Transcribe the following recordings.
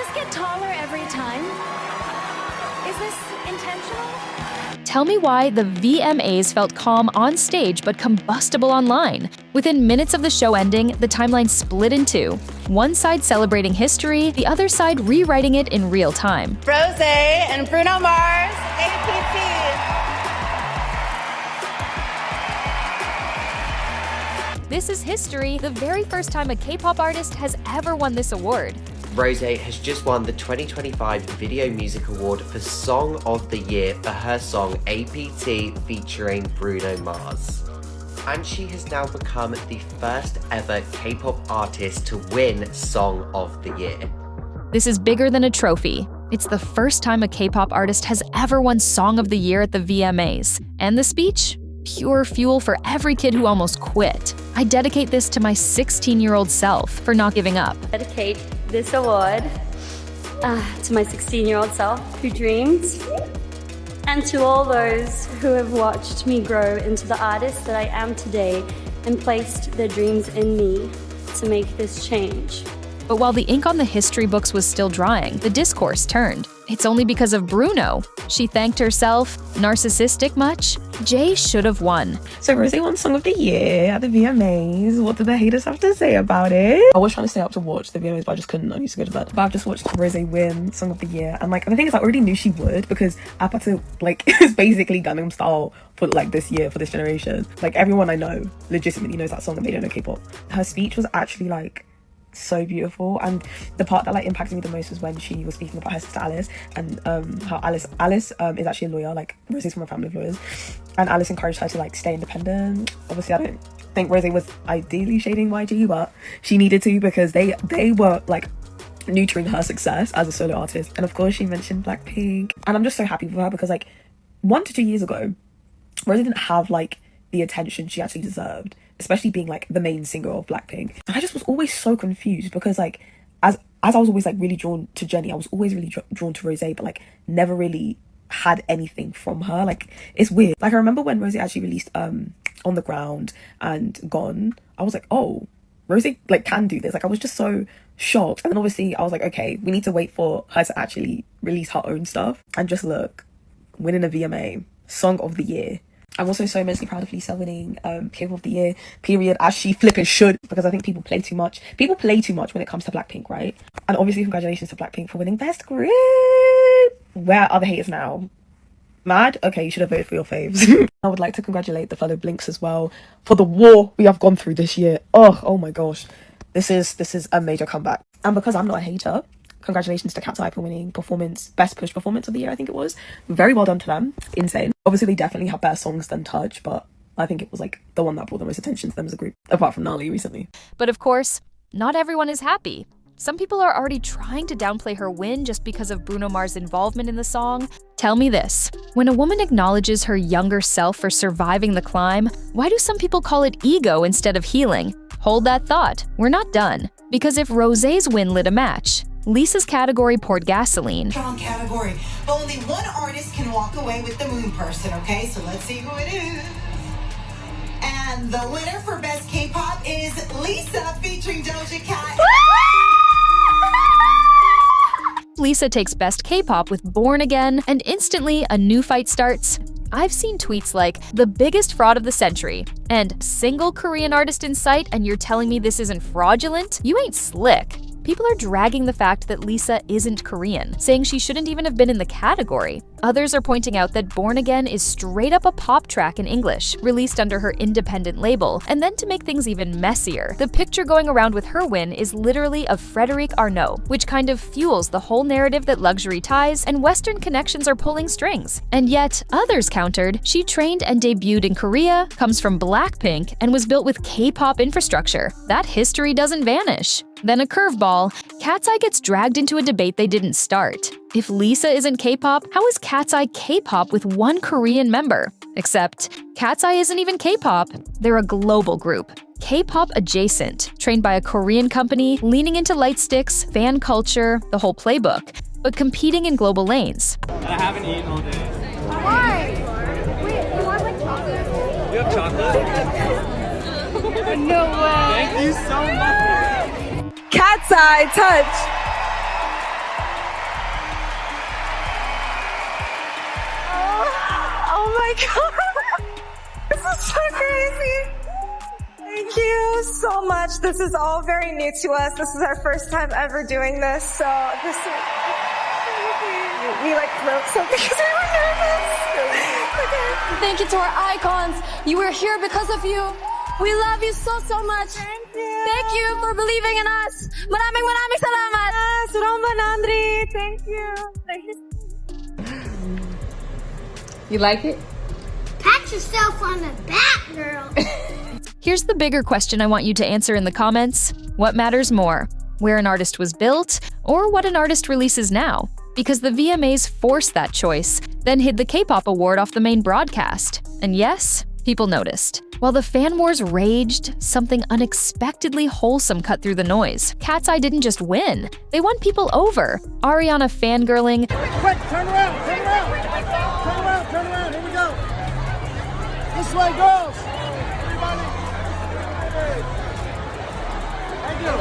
this get taller every time? Is this intentional? Tell me why the VMAs felt calm on stage but combustible online. Within minutes of the show ending, the timeline split in two. One side celebrating history, the other side rewriting it in real time. Rosé and Bruno Mars, APT. This is history, the very first time a K-pop artist has ever won this award. Rosé has just won the 2025 Video Music Award for Song of the Year for her song APT featuring Bruno Mars. And she has now become the first ever K-pop artist to win Song of the Year. This is bigger than a trophy. It's the first time a K-pop artist has ever won Song of the Year at the VMAs. And the speech? Pure fuel for every kid who almost quit. I dedicate this to my 16-year-old self for not giving up. Dedicate this award to my 16-year-old self who dreamed, and to all those who have watched me grow into the artist that I am today and placed their dreams in me to make this change. But while the ink on the history books was still drying, the discourse turned. It's only because of Bruno. She thanked herself. Narcissistic much? Jay should have won. So Rosé won Song of the Year at the VMAs. What did the haters have to say about it? I was trying to stay up to watch the VMAs, but I just couldn't. I used to go to bed. But I've just watched Rosé win Song of the Year. And like, the thing is, I already knew she would because Apatu, like, is basically Gangnam Style for like this year, for this generation. Like, everyone I know legitimately knows that song and they don't know K-pop. Her speech was actually like so beautiful, and the part that like impacted me the most was when she was speaking about her sister Alice and how Alice is actually a lawyer, like Rosé's from a family of lawyers, and Alice encouraged her to like stay independent. Obviously I don't think Rosé was ideally shading YG, but she needed to because they were like nurturing her success as a solo artist. And of course she mentioned Blackpink, and I'm just so happy for her because like 1 to 2 years ago Rosé didn't have like the attention she actually deserved, especially being like the main singer of Blackpink. And I just was always so confused because like as I was always like really drawn to Jennie, I was always really drawn to Rosé, but like never really had anything from her. Like, it's weird. Like, I remember when Rosé actually released On the Ground and Gone, I was like, oh, Rosé like can do this. Like, I was just so shocked. And then obviously I was like, okay, we need to wait for her to actually release her own stuff. And just look, winning a VMA Song of the Year. I'm also so immensely proud of Lisa winning K-pop of the Year, period, as she flipping should, because I think people play too much. People play too much when it comes to Blackpink, right? And obviously congratulations to Blackpink for winning Best Group. Where are the haters now? Mad? Okay, you should have voted for your faves. I would like to congratulate the fellow Blinks as well for the war we have gone through this year. Oh my gosh. This is a major comeback. And because I'm not a hater, congratulations to Cat's Eye for winning Best Push Performance of the Year, I think it was. Very well done to them. Insane. Obviously, they definitely have better songs than Touch, but I think it was like the one that brought the most attention to them as a group, apart from Nali recently. But of course, not everyone is happy. Some people are already trying to downplay her win just because of Bruno Mars' involvement in the song. Tell me this, when a woman acknowledges her younger self for surviving the climb, why do some people call it ego instead of healing? Hold that thought, we're not done. Because if Rosé's win lit a match, Lisa's category poured gasoline. Strong category, but only one artist can walk away with the moon person, okay? So let's see who it is. And the winner for Best K-Pop is Lisa featuring Doja Cat. Lisa takes Best K-Pop with Born Again, and instantly a new fight starts. I've seen tweets like, the biggest fraud of the century, and single Korean artist in sight and you're telling me this isn't fraudulent? You ain't slick. People are dragging the fact that Lisa isn't Korean, saying she shouldn't even have been in the category. Others are pointing out that Born Again is straight up a pop track in English, released under her independent label. And then to make things even messier, the picture going around with her win is literally of Frédéric Arnault, which kind of fuels the whole narrative that luxury ties and Western connections are pulling strings. And yet, others countered, she trained and debuted in Korea, comes from Blackpink, and was built with K-pop infrastructure. That history doesn't vanish. Then a curveball, Cat's Eye gets dragged into a debate they didn't start. If Lisa isn't K-pop, how is Cat's Eye K-pop with one Korean member? Except, Cat's Eye isn't even K-pop, they're a global group. K-pop adjacent, trained by a Korean company, leaning into light sticks, fan culture, the whole playbook, but competing in global lanes. And I haven't eaten all day. Why? Wait, you want like chocolate? You have chocolate? No way. Thank you so much. Cat's Eye Touch. my God. This is so crazy. Thank you so much. This is all very new to us. This is our first time ever doing this. So this is, we like wrote something because we were nervous. Okay. Thank you to our icons. You were here because of you. We love you so much. Thank you. Thank you for believing in us. Maraming salamat. Salamat, Andri. Thank you. Thank you. You like it? Pat yourself on the back, girl. Here's the bigger question I want you to answer in the comments. What matters more? Where an artist was built, or what an artist releases now? Because the VMAs forced that choice, then hid the K-pop award off the main broadcast. And yes, people noticed. While the fan wars raged, something unexpectedly wholesome cut through the noise. Cat's Eye didn't just win, they won people over. Ariana fangirling, Quick, turn around, turn around. Turn around, turn around, here we go. This way, girls. Everybody. Thank you.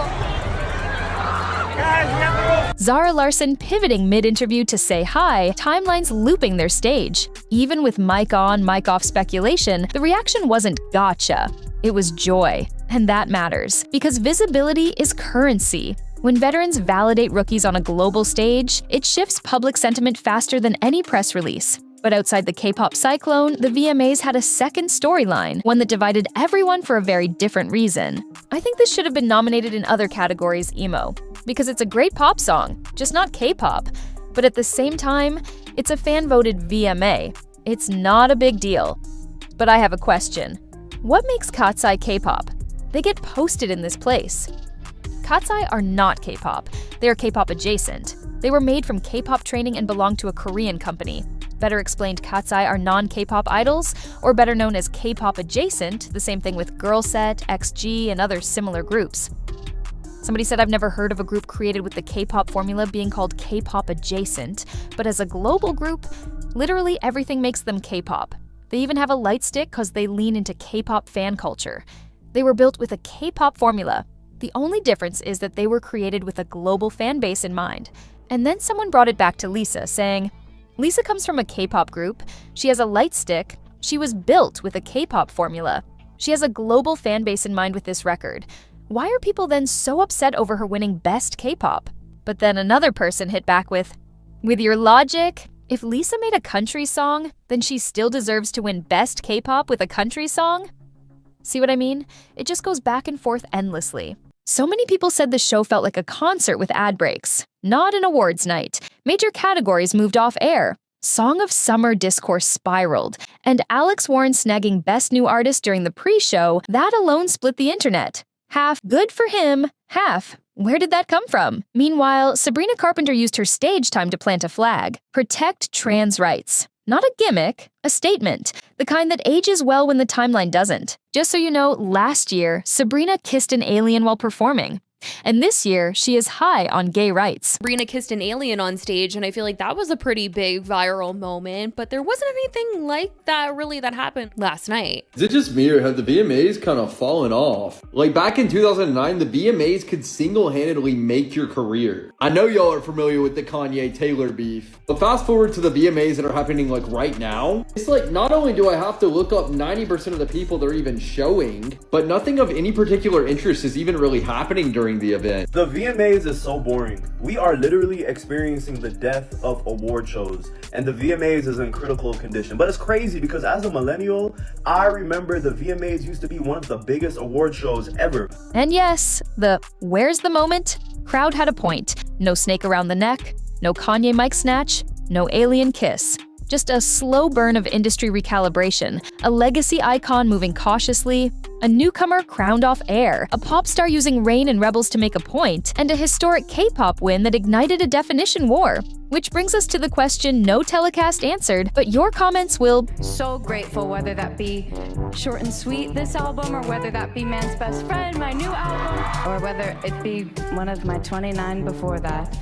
Guys, we have to go. Zara Larsson pivoting mid-interview to say hi, timelines looping their stage. Even with mic on, mic off speculation, the reaction wasn't gotcha. It was joy. And that matters, because visibility is currency. When veterans validate rookies on a global stage, it shifts public sentiment faster than any press release. But outside the K-pop cyclone, the VMAs had a second storyline, one that divided everyone for a very different reason. I think this should have been nominated in other categories emo, because it's a great pop song, just not K-pop. But at the same time, it's a fan-voted VMA. It's not a big deal. But I have a question. What makes Cat's Eye K-pop? They get posted in this place. Cat's Eye are not K-pop. They are K-pop adjacent. They were made from K-pop training and belong to a Korean company. Better explained, Cat's Eye are non-K-pop idols, or better known as K-pop adjacent, the same thing with Girl Set, XG, and other similar groups. Somebody said I've never heard of a group created with the K-pop formula being called K-pop adjacent, but as a global group, literally everything makes them K-pop. They even have a light stick because they lean into K-pop fan culture. They were built with a K-pop formula. The only difference is that they were created with a global fan base in mind. And then someone brought it back to Lisa, saying, Lisa comes from a K-pop group, she has a light stick, she was built with a K-pop formula. She has a global fan base in mind with this record. Why are people then so upset over her winning Best K-pop? But then another person hit back with your logic, if Lisa made a country song, then she still deserves to win Best K-pop with a country song? See what I mean? It just goes back and forth endlessly. So many people said the show felt like a concert with ad breaks, not an awards night. Major categories moved off air. Song of Summer discourse spiraled, and Alex Warren snagging Best New Artist during the pre-show, that alone split the internet. Half good for him, half where did that come from? Meanwhile, Sabrina Carpenter used her stage time to plant a flag. Protect trans rights. Not a gimmick, a statement. The kind that ages well when the timeline doesn't. Just so you know, last year, Sabrina kissed an alien while performing. And this year, she is high on gay rights. Sabrina kissed an alien on stage, and I feel like that was a pretty big viral moment, but there wasn't anything like that really that happened last night. Is it just me, or have the VMAs kind of fallen off? Like back in 2009, the VMAs could single-handedly make your career. I know y'all are familiar with the Kanye-Taylor beef, but fast forward to the VMAs that are happening like right now, it's like not only do I have to look up 90% of the people they're even showing, but nothing of any particular interest is even really happening during the event. The VMAs is so boring. We are literally experiencing the death of award shows, and the VMAs is in critical condition. But it's crazy because as a millennial, I remember the VMAs used to be one of the biggest award shows ever. And yes, the where's the moment? Crowd had a point. No snake around the neck, no Kanye mic snatch, no alien kiss. Just a slow burn of industry recalibration, a legacy icon moving cautiously, a newcomer crowned off air, a pop star using Rain and Rebels to make a point, and a historic K-pop win that ignited a definition war. Which brings us to the question no telecast answered, but your comments will. So grateful, whether that be Short and Sweet, this album, or whether that be Man's Best Friend, my new album, or whether it be one of my 29 before that.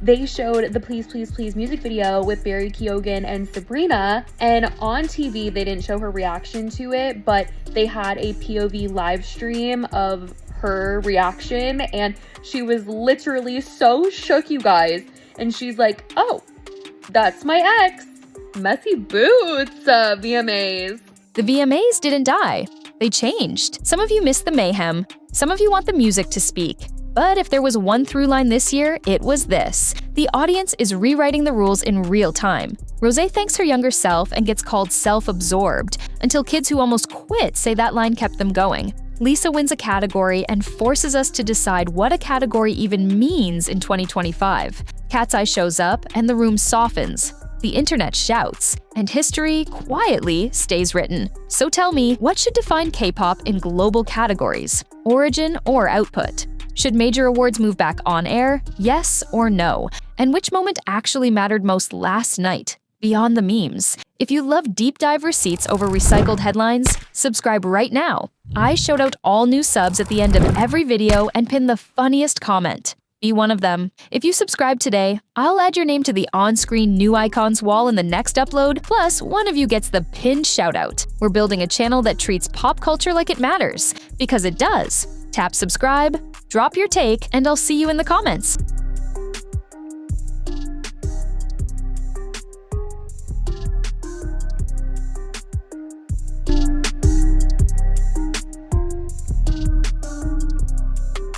They showed the Please Please Please music video with Barry Keoghan and Sabrina, and on TV they didn't show her reaction to it, but they had a POV live stream of her reaction, and she was literally so shook, you guys, and she's like, oh, that's my ex. Messy boots, VMAs. The VMAs didn't die. They changed. Some of you missed the mayhem. Some of you want the music to speak. But if there was one through line this year, it was this. The audience is rewriting the rules in real time. Rosé thanks her younger self and gets called self-absorbed, until kids who almost quit say that line kept them going. Lisa wins a category and forces us to decide what a category even means in 2025. Cat's Eye shows up and the room softens. The internet shouts, and history quietly stays written. So tell me, what should define K-pop in global categories? Origin or output? Should major awards move back on air? Yes or no? And which moment actually mattered most last night? Beyond the memes. If you love deep dive receipts over recycled headlines, subscribe right now. I shout out all new subs at the end of every video and pin the funniest comment. Be one of them. If you subscribe today, I'll add your name to the on-screen new icons wall in the next upload, plus one of you gets the pinned shoutout. We're building a channel that treats pop culture like it matters, because it does. Tap subscribe, drop your take, and I'll see you in the comments.